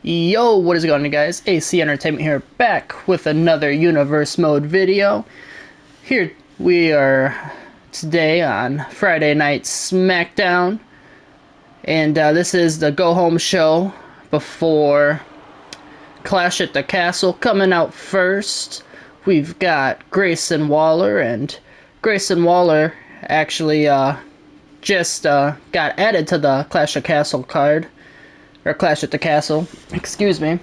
Yo, what is going on, guys? AC Entertainment here, back with another Universe Mode video. Here we are today on Friday Night SmackDown, and this is the go-home show before Clash at the Castle. Coming out first, we've got Grayson Waller, and Grayson Waller actually just got added to the Clash of Castle card. Or Clash at the Castle, excuse me.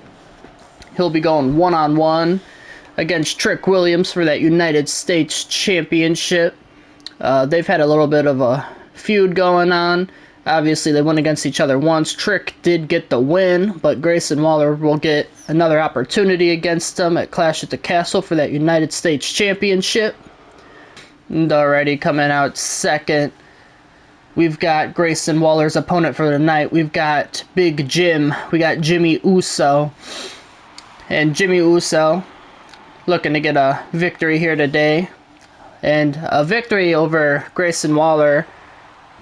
He'll be going one-on-one against Trick Williams for that United States Championship. They've had a little bit of a feud going on. Obviously, they went against each other once. Trick did get the win, but Grayson Waller will get another opportunity against him at Clash at the Castle for that United States Championship. And already coming out second, we've got Grayson Waller's opponent for the night. We've got Big Jim. We got Jimmy Uso. And Jimmy Uso looking to get a victory here today. And a victory over Grayson Waller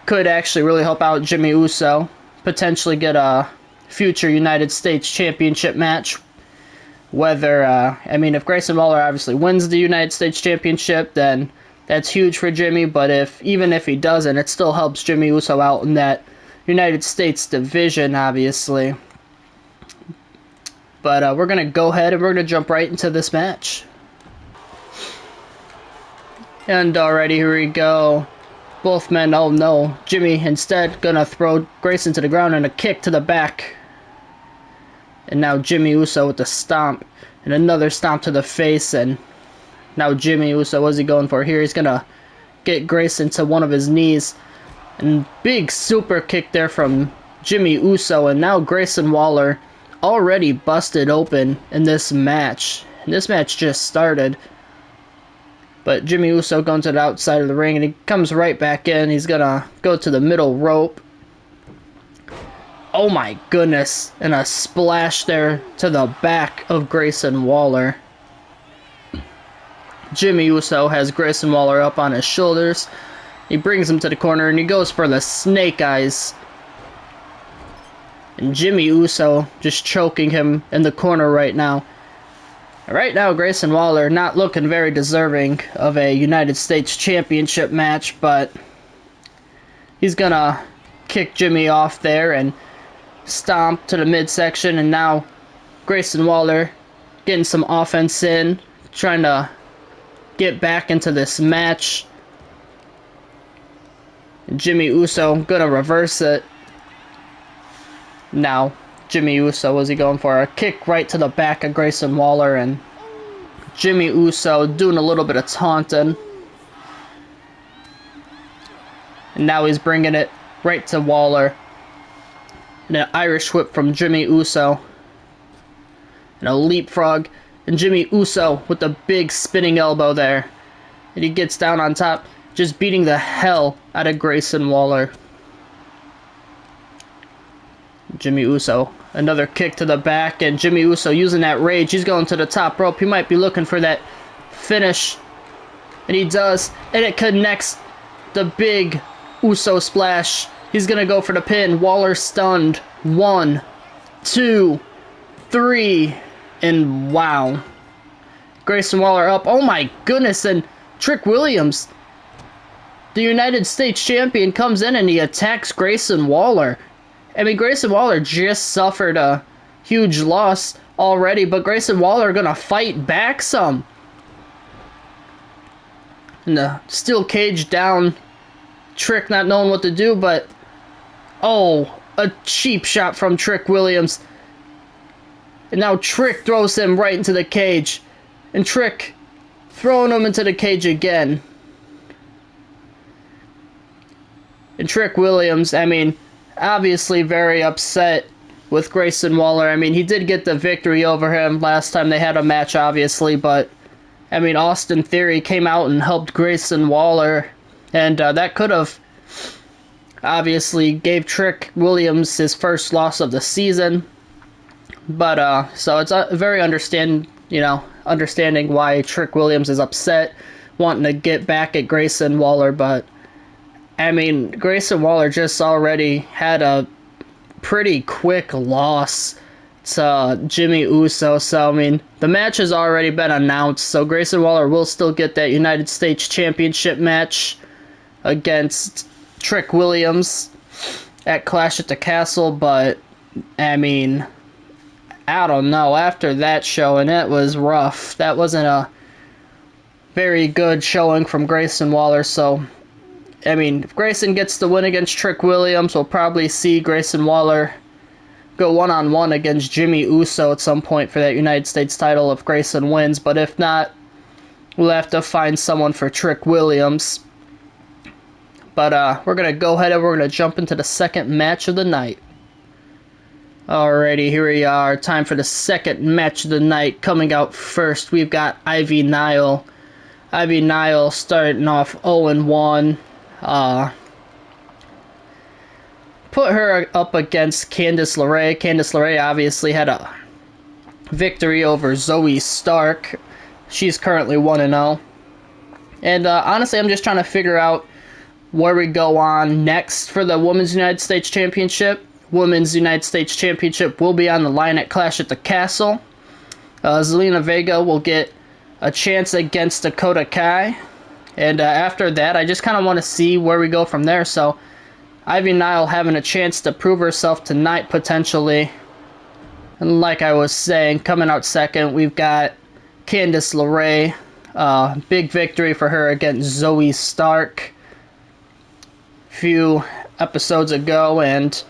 could actually really help out Jimmy Uso. Potentially get a future United States Championship match. Whether, if Grayson Waller obviously wins the United States Championship, then that's huge for Jimmy, but even if he doesn't, it still helps Jimmy Uso out in that United States division, obviously. But we're going to go ahead and we're going to jump right into this match. And already, here we go. Both men, oh no. Jimmy instead going to throw Grayson to the ground and a kick to the back. And now Jimmy Uso with the stomp. And another stomp to the face, and now Jimmy Uso, what's he going for here? He's going to get Grayson to one of his knees. And big super kick there from Jimmy Uso. And now Grayson Waller already busted open in this match. And this match just started. But Jimmy Uso going to the outside of the ring, and he comes right back in. He's going to go to the middle rope. Oh my goodness. And a splash there to the back of Grayson Waller. Jimmy Uso has Grayson Waller up on his shoulders. He brings him to the corner and he goes for the snake eyes. And Jimmy Uso just choking him in the corner right now. Right now, Grayson Waller not looking very deserving of a United States Championship match, but he's gonna kick Jimmy off there and stomp to the midsection. And now Grayson Waller getting some offense in, trying to get back into this match. Jimmy Uso gonna reverse it. Now Jimmy Uso, was he going for a kick right to the back of Grayson Waller, and Jimmy Uso doing a little bit of taunting. And now he's bringing it right to Waller. And an Irish whip from Jimmy Uso. And a leapfrog. And Jimmy Uso with the big spinning elbow there. And he gets down on top, just beating the hell out of Grayson Waller. Jimmy Uso, another kick to the back, and Jimmy Uso using that rage. He's going to the top rope. He might be looking for that finish. And he does. And it connects, the big Uso splash. He's going to go for the pin. Waller stunned. 1, 2, 3. And wow. Grayson Waller up. Oh my goodness. And Trick Williams, the United States champion, comes in and he attacks Grayson Waller. Grayson Waller just suffered a huge loss already, but Grayson Waller gonna fight back some. And the steel cage down. Trick not knowing what to do, but oh, a cheap shot from Trick Williams. And now Trick throws him right into the cage. And Trick throwing him into the cage again. And Trick Williams, obviously very upset with Grayson Waller. He did get the victory over him last time they had a match, obviously. But, Austin Theory came out and helped Grayson Waller. And that could have obviously gave Trick Williams his first loss of the season. But, so it's very understanding why Trick Williams is upset, wanting to get back at Grayson Waller. But, Grayson Waller just already had a pretty quick loss to Jimmy Uso. So, I mean, the match has already been announced. So, Grayson Waller will still get that United States Championship match against Trick Williams at Clash at the Castle. But, I mean, I don't know. After that showing, it was rough. That wasn't a very good showing from Grayson Waller. So, I mean, if Grayson gets the win against Trick Williams, we'll probably see Grayson Waller go one-on-one against Jimmy Uso at some point for that United States title if Grayson wins. But if not, we'll have to find someone for Trick Williams. But we're going to go ahead and we're going to jump into the second match of the night. Alrighty, here we are. Time for the second match of the night. Coming out first, we've got Ivy Nile. Ivy Nile starting off 0-1. Put her up against Candice LeRae. Candice LeRae obviously had a victory over Zoe Stark. She's currently 1-0. And honestly, I'm just trying to figure out where we go on next for the Women's United States Championship. Women's United States Championship will be on the line at Clash at the Castle. Zelina Vega will get a chance against Dakota Kai. And after that, I just kind of want to see where we go from there. So, Ivy Nile having a chance to prove herself tonight, potentially. And like I was saying, coming out second, we've got Candice LeRae. Big victory for her against Zoe Stark a few episodes ago. And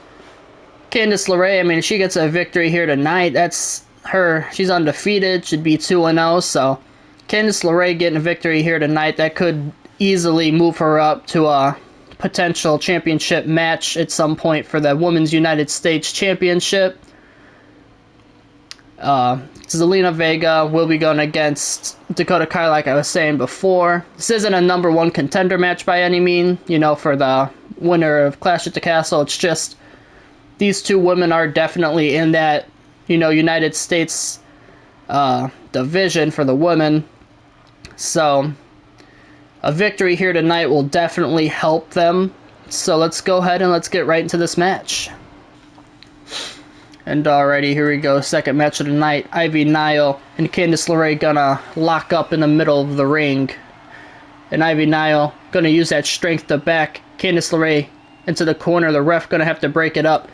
Candice LeRae, I mean, if she gets a victory here tonight, that's her. She's undefeated, should be 2-0. So, Candice LeRae getting a victory here tonight, that could easily move her up to a potential championship match at some point for the Women's United States Championship. Zelina Vega will be going against Dakota Kai, like I was saying before. This isn't a number one contender match by any mean, for the winner of Clash at the Castle. It's just these two women are definitely in that, United States division for the women. So, a victory here tonight will definitely help them. So let's go ahead and let's get right into this match. And alrighty, here we go. Second match of the night. Ivy Nile and Candice LeRae gonna lock up in the middle of the ring. And Ivy Nile gonna use that strength to back Candice LeRae into the corner. The ref gonna have to break it up.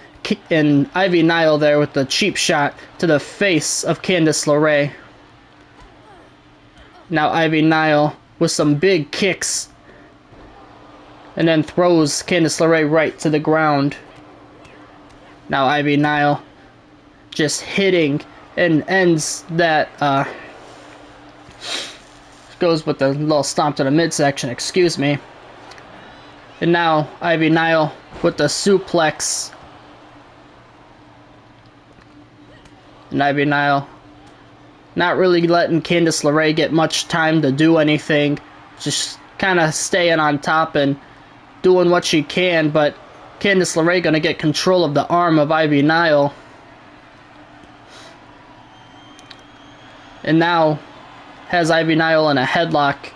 And Ivy Nile there with the cheap shot to the face of Candice LeRae. Now Ivy Nile with some big kicks, and then throws Candice LeRae right to the ground. Now Ivy Nile just hitting and ends that, goes with the little stomp to the midsection, excuse me. And now Ivy Nile with the suplex. And Ivy Nile not really letting Candice LeRae get much time to do anything. Just kind of staying on top and doing what she can. But Candice LeRae going to get control of the arm of Ivy Nile. And now has Ivy Nile in a headlock.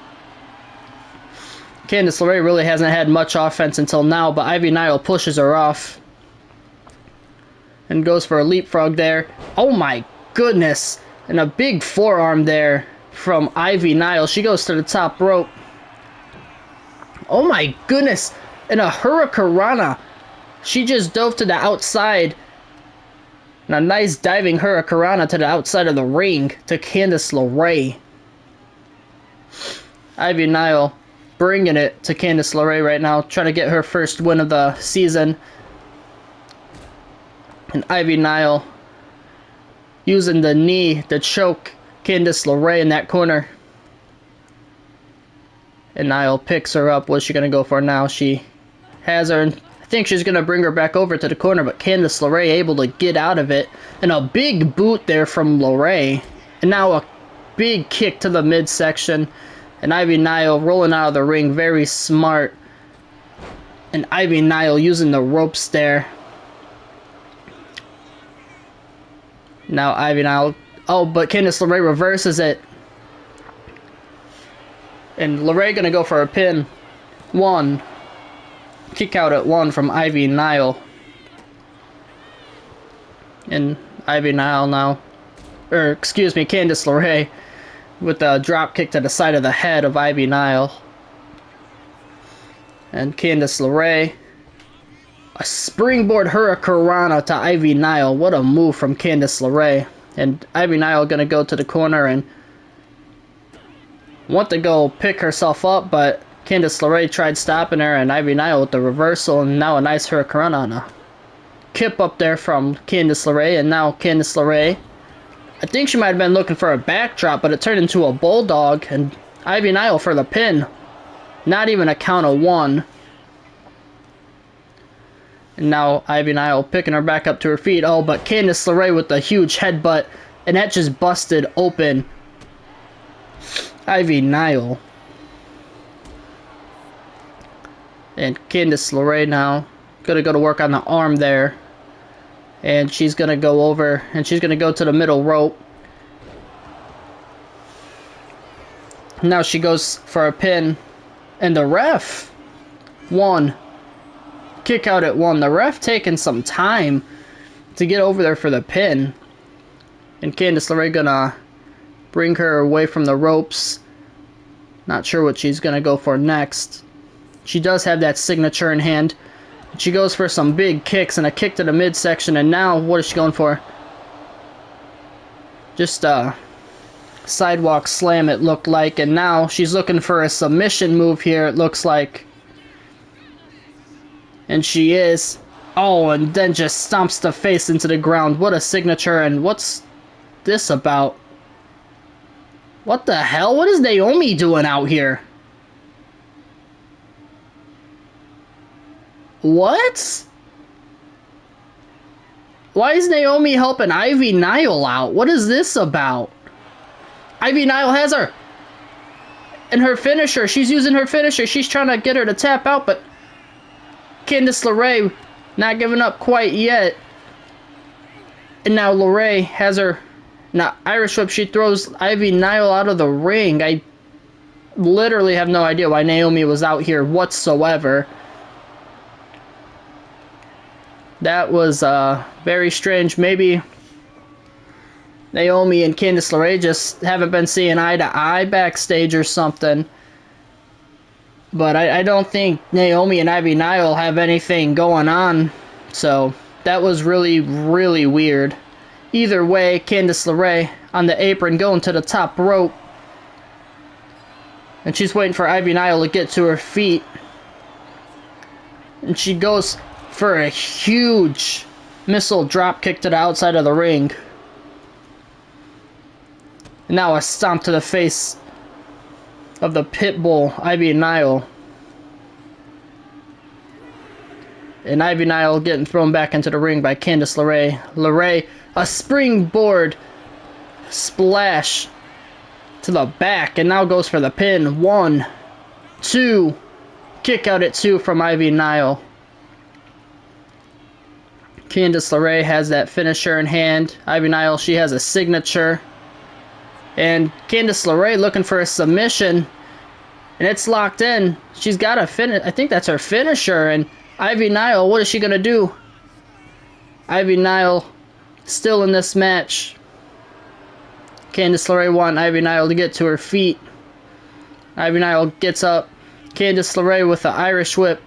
Candice LeRae really hasn't had much offense until now. But Ivy Nile pushes her off. And goes for a leapfrog there. Oh my goodness. And a big forearm there from Ivy Nile. She goes to the top rope. Oh my goodness. And a hurricanrana. She just dove to the outside. And a nice diving hurricanrana to the outside of the ring to Candice LeRae. Ivy Nile bringing it to Candice LeRae right now. Trying to get her first win of the season. And Ivy Nile using the knee to choke Candice LeRae in that corner. And Nile picks her up. What's she going to go for now? She has her. I think she's going to bring her back over to the corner. But Candice LeRae able to get out of it. And a big boot there from LeRae. And now a big kick to the midsection. And Ivy Nile rolling out of the ring. Very smart. And Ivy Nile using the ropes there. Now Ivy Nile. Oh, but Candice LeRae reverses it. And LeRae gonna go for a pin. 1. Kick out at 1 from Ivy Nile. And Ivy Nile now. Or, excuse me, Candice LeRae with a drop kick to the side of the head of Ivy Nile. And Candice LeRae. A springboard hurricanrana to Ivy Nile. What a move from Candice LeRae. And Ivy Nile going to go to the corner and want to go pick herself up, but Candice LeRae tried stopping her, and Ivy Nile with the reversal, and now a nice hurricanrana on a kip up there from Candice LeRae, and now Candice LeRae. I think she might have been looking for a backdrop, but it turned into a bulldog, and Ivy Nile for the pin. Not even a count of one. And now Ivy Nile picking her back up to her feet. Oh, but Candice LeRae with the huge headbutt, and that just busted open Ivy Nile. And Candice LeRae now gonna go to work on the arm there. And she's gonna go over, and she's gonna go to the middle rope. Now she goes for a pin, and the ref won. Kick out at 1. The ref taking some time to get over there for the pin. And Candice LeRae gonna bring her away from the ropes. Not sure what she's gonna go for next. She does have that signature in hand. She goes for some big kicks and a kick to the midsection, and now what is she going for? Just a sidewalk slam it looked like, and now she's looking for a submission move here, it looks like. And she is. Oh, and then just stomps the face into the ground. What a signature, and what's this about? What the hell? What is Naomi doing out here? What? Why is Naomi helping Ivy Nile out? What is this about? Ivy Nile has her. And her finisher. She's using her finisher. She's trying to get her to tap out, but Candice LeRae not giving up quite yet. And now LeRae has her. Now, Irish whip. She throws Ivy Nile out of the ring. I literally have no idea why Naomi was out here whatsoever. That was very strange. Maybe Naomi and Candice LeRae just haven't been seeing eye to eye backstage or something. But I don't think Naomi and Ivy Nile have anything going on. So that was really, really weird. Either way, Candice LeRae on the apron going to the top rope. And she's waiting for Ivy Nile to get to her feet. And she goes for a huge missile drop kick to the outside of the ring. And now a stomp to the face of the pit bull, Ivy Nile. And Ivy Nile getting thrown back into the ring by Candice LeRae. LeRae, a springboard splash to the back, and now goes for the pin. 1, 2, kick out at 2 from Ivy Nile. Candice LeRae has that finisher in hand. Ivy Nile, she has a signature. And Candice LeRae looking for a submission. And it's locked in. She's got a finish. I think that's her finisher. And Ivy Nile, what is she going to do? Ivy Nile still in this match. Candice LeRae wanting Ivy Nile to get to her feet. Ivy Nile gets up. Candice LeRae with the Irish whip.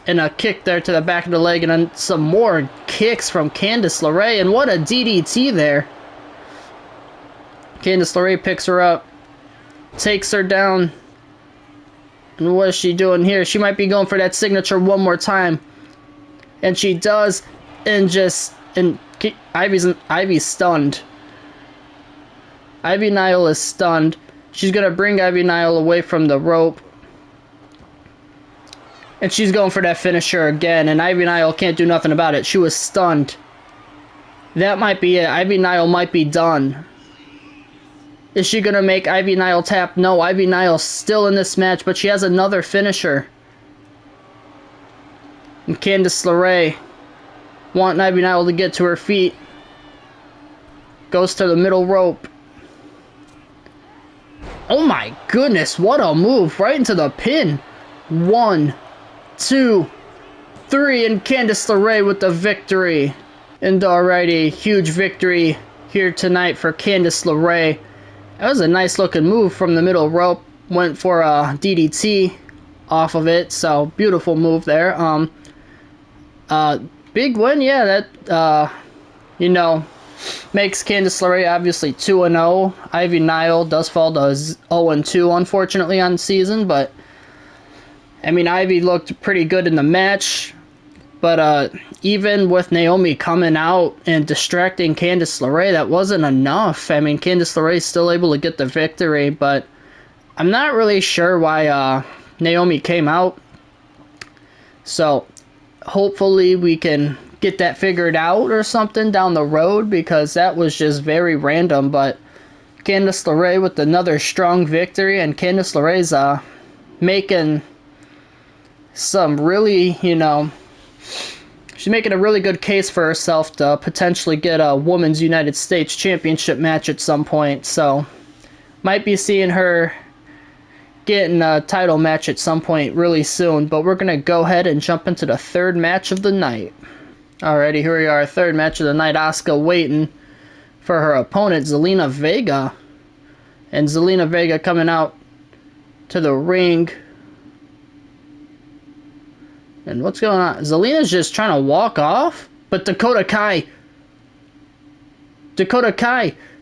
And a kick there to the back of the leg. And then some more kicks from Candice LeRae. And what a DDT there. Candice LeRae picks her up. Takes her down. And what is she doing here? She might be going for that signature one more time. And she does. And just... And Ivy's stunned. Ivy Nile is stunned. She's going to bring Ivy Nile away from the rope. And she's going for that finisher again. And Ivy Nile can't do nothing about it. She was stunned. That might be it. Ivy Nile might be done. Is she going to make Ivy Nile tap? No, Ivy Nile's still in this match, but she has another finisher. And Candice LeRae wanting Ivy Nile to get to her feet. Goes to the middle rope. Oh my goodness, what a move. Right into the pin. 1, 2, 3, and Candice LeRae with the victory. And alrighty, huge victory here tonight for Candice LeRae. That was a nice looking move from the middle rope. Went for a DDT off of it, so beautiful move there. Big win, yeah. That makes Candice LeRae obviously 2-0. Ivy Nile does fall to 0-2, unfortunately, on the season, but I mean, Ivy looked pretty good in the match. But even with Naomi coming out and distracting Candice LeRae, that wasn't enough. I mean, Candice LeRae is still able to get the victory, but I'm not really sure why Naomi came out. So hopefully we can get that figured out or something down the road, because that was just very random. But Candice LeRae with another strong victory, and Candice LeRae's making some really, she's making a really good case for herself to potentially get a Women's United States Championship match at some point. So, might be seeing her getting a title match at some point really soon. But we're going to go ahead and jump into the third match of the night. Alrighty, here we are. Third match of the night. Asuka waiting for her opponent, Zelina Vega. And Zelina Vega coming out to the ring. And what's going on? Zelina's just trying to walk off? But Dakota Kai,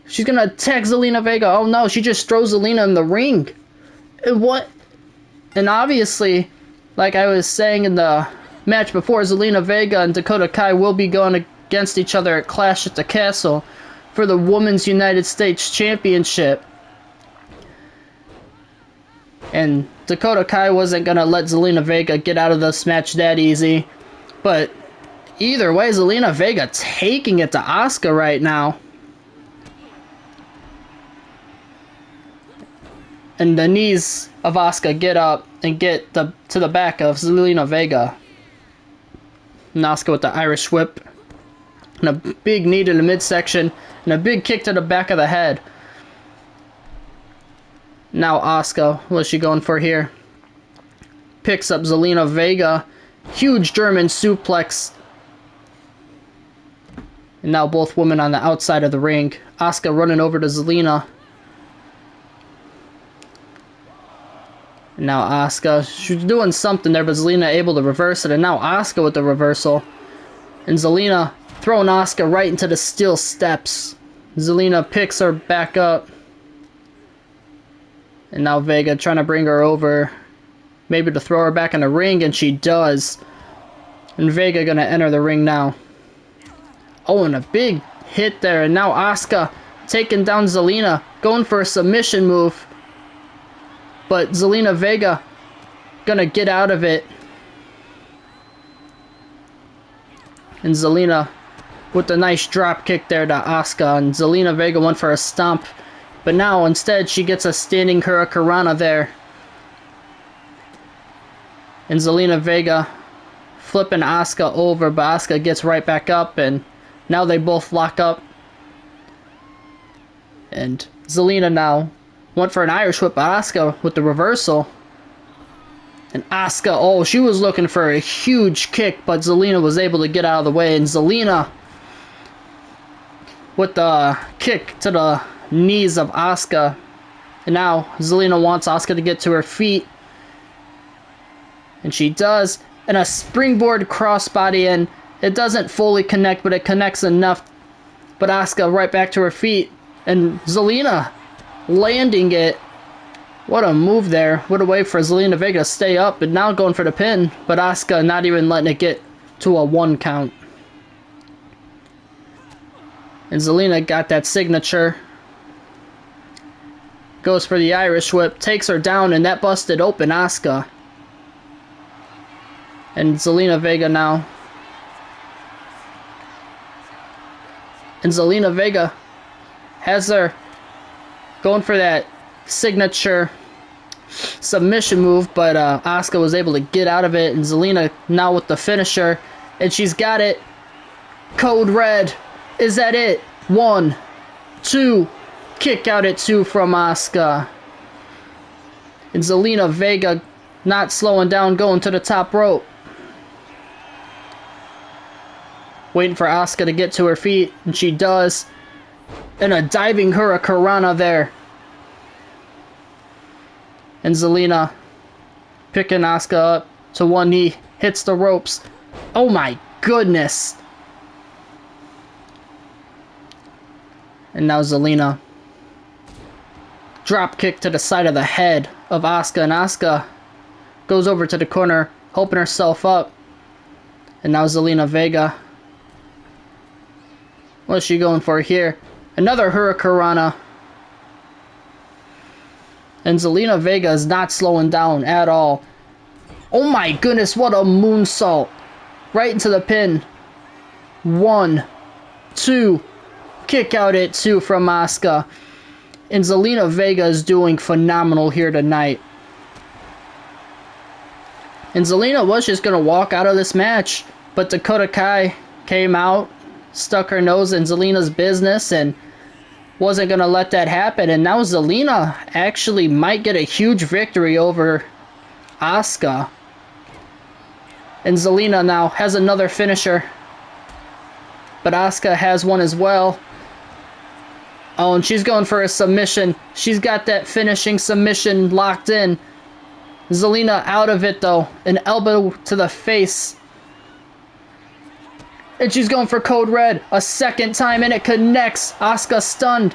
she's going to attack Zelina Vega. Oh no, she just throws Zelina in the ring. And what? And obviously, like I was saying in the match before, Zelina Vega and Dakota Kai will be going against each other at Clash at the Castle for the Women's United States Championship. And Dakota Kai wasn't going to let Zelina Vega get out of this match that easy. But either way, Zelina Vega taking it to Asuka right now. And the knees of Asuka get up and get to the back of Zelina Vega. And Asuka with the Irish whip. And a big knee to the midsection. And a big kick to the back of the head. Now Asuka, what's she going for here? Picks up Zelina Vega. Huge German suplex. And now both women on the outside of the ring. Asuka running over to Zelina. And now Asuka, she's doing something there, but Zelina able to reverse it. And now Asuka with the reversal. And Zelina throwing Asuka right into the steel steps. Zelina picks her back up. And now Vega trying to bring her over, maybe to throw her back in the ring, and she does. And Vega gonna enter the ring now. Oh, and a big hit there, and now Asuka taking down Zelina, going for a submission move. But Zelina Vega gonna get out of it. And Zelina with the nice drop kick there to Asuka, and Zelina Vega went for a stomp. But now, instead, she gets a standing Hurricanrana there. And Zelina Vega flipping Asuka over, but Asuka gets right back up, and now they both lock up. And Zelina now went for an Irish whip, but Asuka with the reversal. And Asuka, oh, she was looking for a huge kick, but Zelina was able to get out of the way. And Zelina with the kick to the knees of Asuka. And now Zelina wants Asuka to get to her feet. And she does. And a springboard crossbody, and it doesn't fully connect, but it connects enough. But Asuka right back to her feet. And Zelina landing it. What a move there. What a way for Zelina Vega to stay up, and now going for the pin. But Asuka not even letting it get to a 1 count. And Zelina got that signature. Goes for the Irish whip, takes her down, and that busted open Asuka. And Zelina Vega now. And Zelina Vega has her going for that signature submission move, but Asuka was able to get out of it, and Zelina now with the finisher, and she's got it. Code Red. Is that it? 1, 2. Kick out at 2 from Asuka. And Zelina Vega not slowing down, going to the top rope. Waiting for Asuka to get to her feet, and she does. And a diving hurricanrana there. And Zelina picking Asuka up to one knee, hits the ropes. Oh my goodness. And now Zelina. Drop kick to the side of the head of Asuka, and Asuka goes over to the corner, helping herself up. And now Zelina Vega. What's she going for here? Another hurricanrana. And Zelina Vega is not slowing down at all. Oh my goodness, what a moonsault. Right into the pin. 1, 2. Kick out at 2 from Asuka. And Zelina Vega is doing phenomenal here tonight. And Zelina was just going to walk out of this match. But Dakota Kai came out, stuck her nose in Zelina's business, and wasn't going to let that happen. And now Zelina actually might get a huge victory over Asuka. And Zelina now has another finisher. But Asuka has one as well. Oh, and she's going for a submission. She's got that finishing submission locked in. Zelina out of it, though. An elbow to the face. And she's going for Code Red a second time, and it connects. Asuka stunned.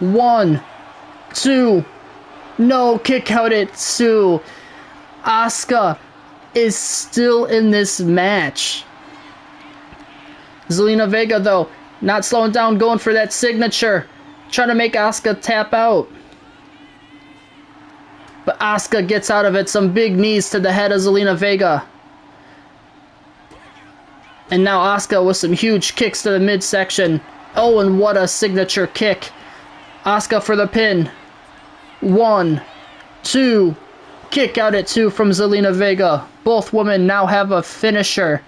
1, 2. No, kick out at 2. Asuka is still in this match. Zelina Vega, though, not slowing down, going for that signature. Trying to make Asuka tap out. But Asuka gets out of it. Some big knees to the head of Zelina Vega. And now Asuka with some huge kicks to the midsection. Oh, and what a signature kick. Asuka for the pin. 1, 2. Kick out at 2 from Zelina Vega. Both women now have a finisher.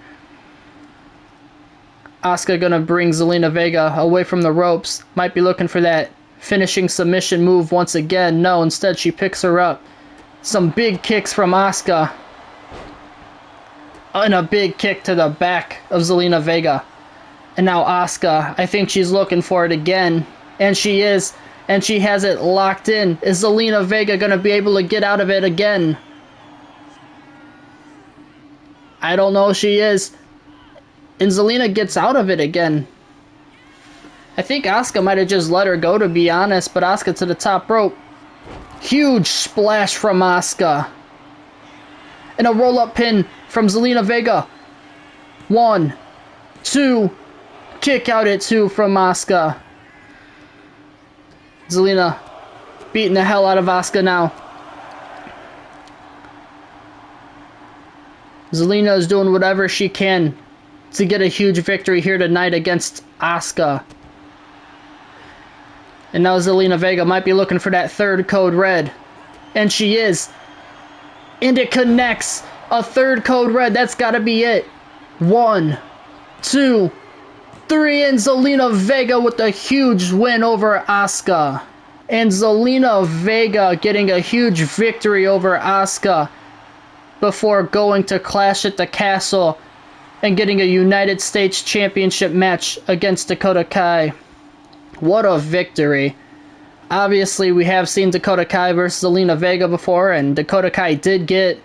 Asuka gonna bring Zelina Vega away from the ropes. Might be looking for that finishing submission move once again. No, instead she picks her up. Some big kicks from Asuka. And a big kick to the back of Zelina Vega. And now Asuka, I think she's looking for it again. And she is. And she has it locked in. Is Zelina Vega gonna be able to get out of it again? I don't know if she is. And Zelina gets out of it again. I think Asuka might have just let her go, to be honest. But Asuka to the top rope. Huge splash from Asuka. And a roll-up pin from Zelina Vega. 1, 2. Kick out at 2 from Asuka. Zelina beating the hell out of Asuka now. Zelina is doing whatever she can to get a huge victory here tonight against Asuka. And now Zelina Vega might be looking for that third Code Red. And she is. And it connects. A third Code Red. That's got to be it. 1, 2, 3. And Zelina Vega with a huge win over Asuka. And Zelina Vega getting a huge victory over Asuka before going to Clash at the Castle and getting a United States Championship match against Dakota Kai. What a victory. Obviously, we have seen Dakota Kai versus Zelina Vega before, and Dakota Kai did get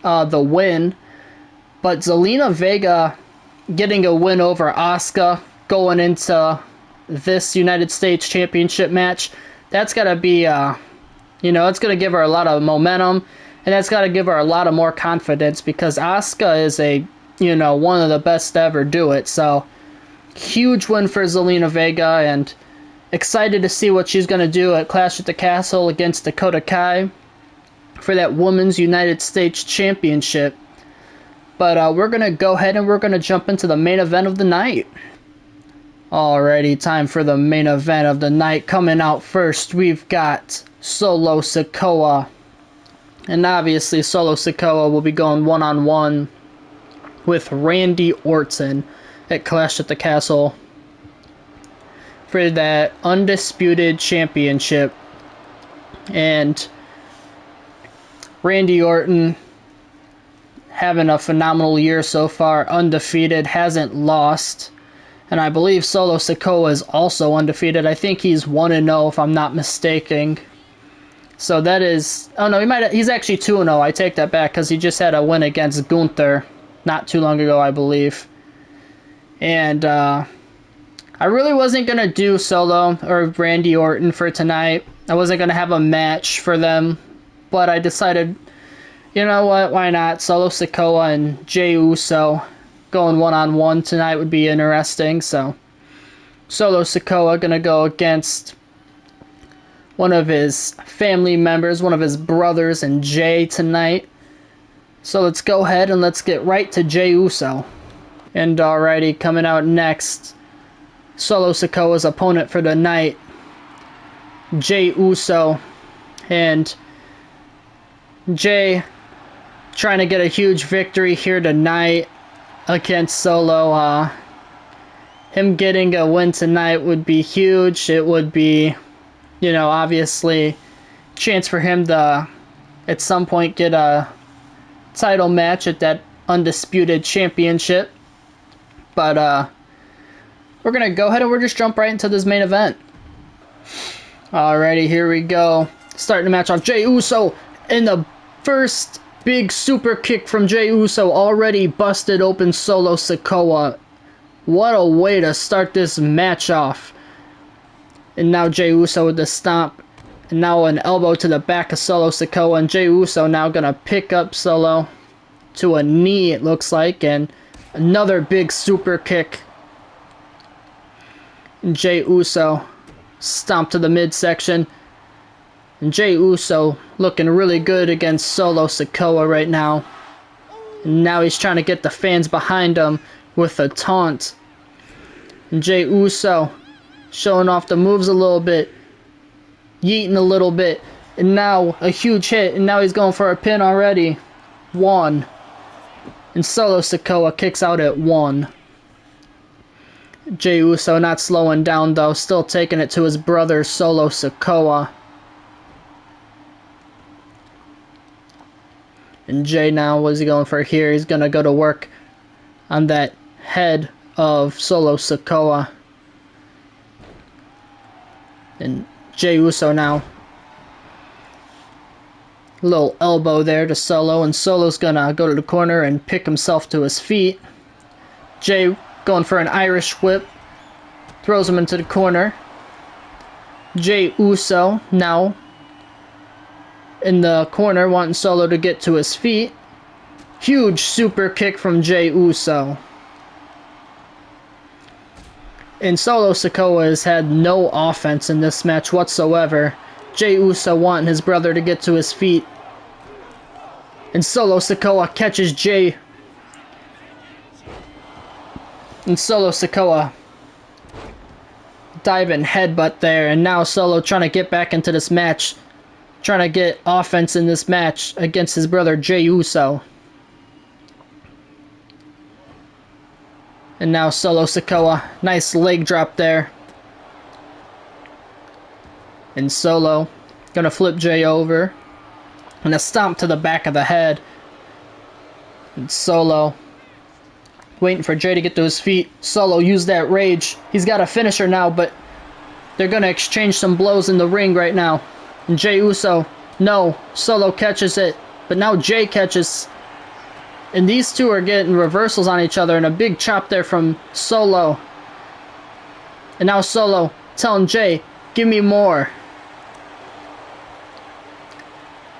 the win. But Zelina Vega getting a win over Asuka going into this United States Championship match, that's got to be, it's going to give her a lot of momentum, and that's got to give her a lot of more confidence, because Asuka is one of the best to ever do it. So, huge win for Zelina Vega, and excited to see what she's going to do at Clash at the Castle against Dakota Kai for that Women's United States Championship. But we're going to go ahead and we're going to jump into the main event of the night. Alrighty, time for the main event of the night. Coming out first, we've got Solo Sikoa. And obviously, Solo Sikoa will be going one-on-one with Randy Orton at Clash at the Castle for that Undisputed Championship. And Randy Orton having a phenomenal year so far, undefeated, hasn't lost And I believe Solo Sikoa is also undefeated. I think he's 1-0 if I'm not mistaken. So that is... Oh no, he's actually 2-0. I take that back because he just had a win against Gunther not too long ago, I believe. And I really wasn't going to do Solo or Randy Orton for tonight. I wasn't going to have a match for them. But I decided, you know what, why not? Solo Sikoa and Jey Uso going one-on-one tonight would be interesting. So Solo Sikoa going to go against one of his family members, one of his brothers, and Jay tonight. So let's go ahead and let's get right to Jey Uso. And alrighty, coming out next, Solo Sikoa's opponent for the night, Jey Uso. And Jay trying to get a huge victory here tonight against Solo. Him getting a win tonight would be huge. It would be, you know, obviously chance for him to at some point get a title match at that undisputed championship. But we're gonna go ahead and we're just jump right into this main event. Alrighty, here we go. Starting the match off, Jey Uso in the first big super kick from Jey Uso already busted open Solo Sikoa. What a way to start this match off. And now Jey Uso with the stomp. And now an elbow to the back of Solo Sikoa. And Jey Uso now going to pick up Solo to a knee, it looks like. And another big super kick. And Jey Uso stomp to the midsection. And Jey Uso looking really good against Solo Sikoa right now. And now he's trying to get the fans behind him with a taunt. And Jey Uso showing off the moves a little bit. Yeeting a little bit. And now a huge hit. And now he's going for a pin already. 1. And Solo Sikoa kicks out at 1. Jey Uso not slowing down though. Still taking it to his brother Solo Sikoa. And Jay now, what is he going for here? He's going to go to work on that head of Solo Sikoa. And Jey Uso now. Little elbow there to Solo. And Solo's going to go to the corner and pick himself to his feet. Jay going for an Irish whip. Throws him into the corner. Jey Uso now in the corner, wanting Solo to get to his feet. Huge super kick from Jey Uso. And Solo Sikoa has had no offense in this match whatsoever. Jey Uso wanting his brother to get to his feet. And Solo Sikoa catches Jay. And Solo Sikoa diving headbutt there. And now Solo trying to get back into this match. Trying to get offense in this match against his brother Jey Uso. And now Solo Sikoa, nice leg drop there. And Solo gonna flip Jay over. And a stomp to the back of the head. And Solo waiting for Jay to get to his feet. Solo used that rage. He's got a finisher now, but they're gonna exchange some blows in the ring right now. And Jey Uso, no, Solo catches it, but now Jay catches. And these two are getting reversals on each other, and a big chop there from Solo. And now Solo telling Jay, give me more.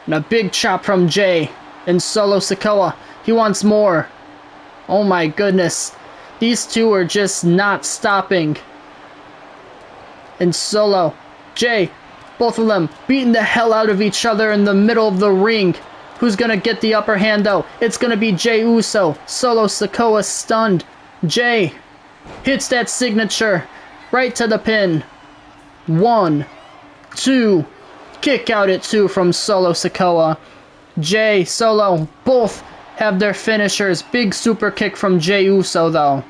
And a big chop from Jay. And Solo Sikoa, he wants more. Oh my goodness. These two are just not stopping. And Solo, Jay, both of them beating the hell out of each other in the middle of the ring. Who's going to get the upper hand though? It's going to be Jey Uso. Solo Sikoa stunned. Jay hits that signature right to the pin. 1, 2. Kick out at 2 from Solo Sikoa. Jay, Solo, both have their finishers. Big super kick from Jey Uso though.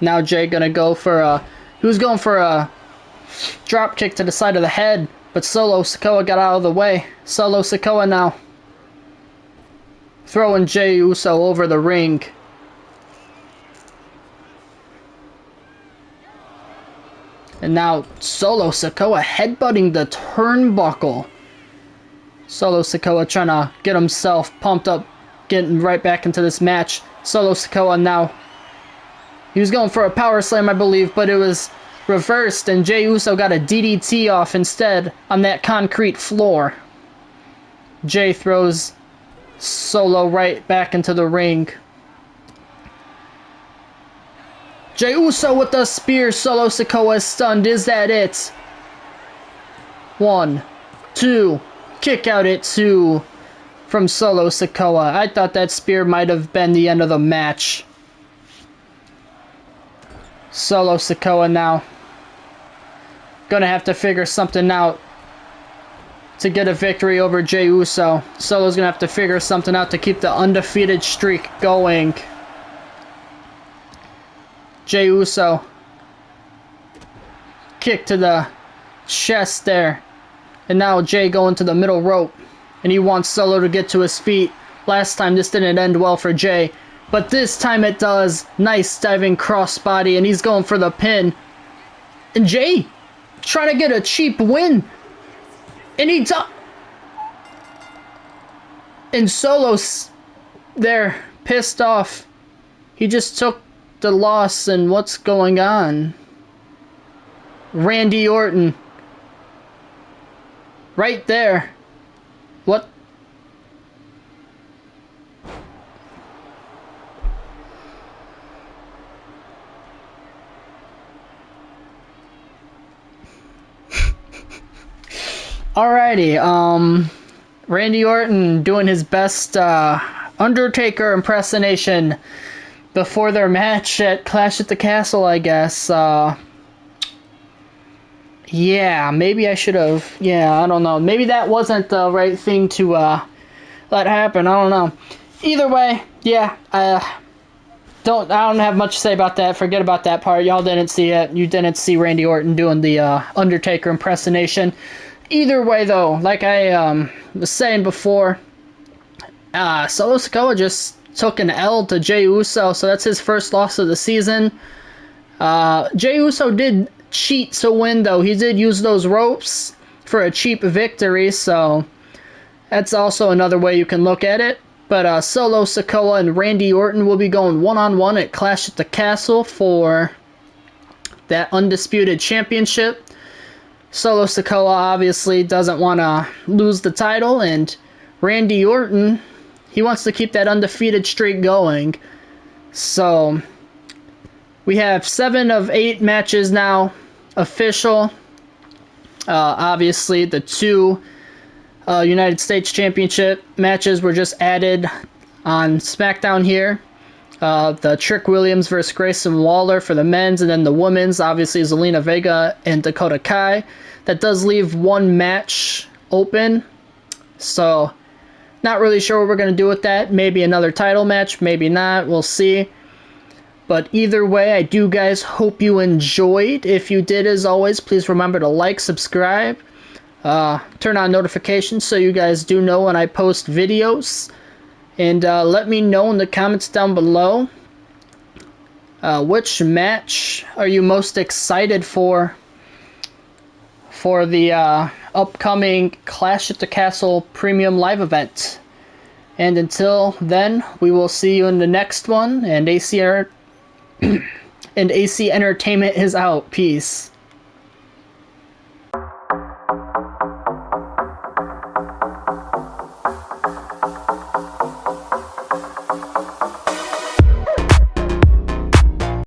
Now Jay going to go for a... Who's going for a drop kick to the side of the head, but Solo Sikoa got out of the way. Solo Sikoa now throwing Jey Uso over the ring. And now Solo Sikoa headbutting the turnbuckle. Solo Sikoa trying to get himself pumped up, getting right back into this match. Solo Sikoa now. He was going for a power slam, I believe, but it was reversed, and Jey Uso got a DDT off instead on that concrete floor. Jey throws Solo right back into the ring. Jey Uso with the spear. Solo Sikoa is stunned. Is that it? 1, 2. Kick out at 2 from Solo Sikoa. I thought that spear might have been the end of the match. Solo Sikoa now gonna have to figure something out to get a victory over Jey Uso. Solo's gonna have to figure something out to keep the undefeated streak going. Jey Uso. Kick to the chest there. And now Jey going to the middle rope. And he wants Solo to get to his feet. Last time this didn't end well for Jey. But this time it does. Nice diving crossbody. And he's going for the pin. And Jey trying to get a cheap win. And he does. And Solo's there pissed off. He just took the loss, and what's going on? Randy Orton. Right there. What? Alrighty, Randy Orton doing his best Undertaker impersonation before their match at Clash at the Castle, I guess. Yeah, maybe I should have. Yeah, I don't know. Maybe that wasn't the right thing to let happen. I don't know. Either way, yeah. I don't have much to say about that. Forget about that part. Y'all didn't see it. You didn't see Randy Orton doing the Undertaker impersonation. Either way, though, like I was saying before, Solo Sikoa just took an L to Jey Uso, so that's his first loss of the season. Jey Uso did cheat to win, though. He did use those ropes for a cheap victory, so that's also another way you can look at it. But Solo Sikoa and Randy Orton will be going one-on-one at Clash at the Castle for that undisputed championship. Solo Sikoa obviously doesn't want to lose the title, and Randy Orton, he wants to keep that undefeated streak going. So we have 7 of 8 matches now official. Obviously, the 2 United States Championship matches were just added on SmackDown here. The Trick Williams versus Grayson Waller for the men's, and then the women's, obviously Zelina Vega and Dakota Kai. That does leave 1 match open. So not really sure what we're going to do with that. Maybe another title match, maybe not. We'll see. But either way, I do, guys, hope you enjoyed. If you did, as always, please remember to like, subscribe, turn on notifications so you guys do know when I post videos. And let me know in the comments down below which match are you most excited for the upcoming Clash at the Castle Premium Live event. And until then, we will see you in the next one, and AC Entertainment is out. Peace.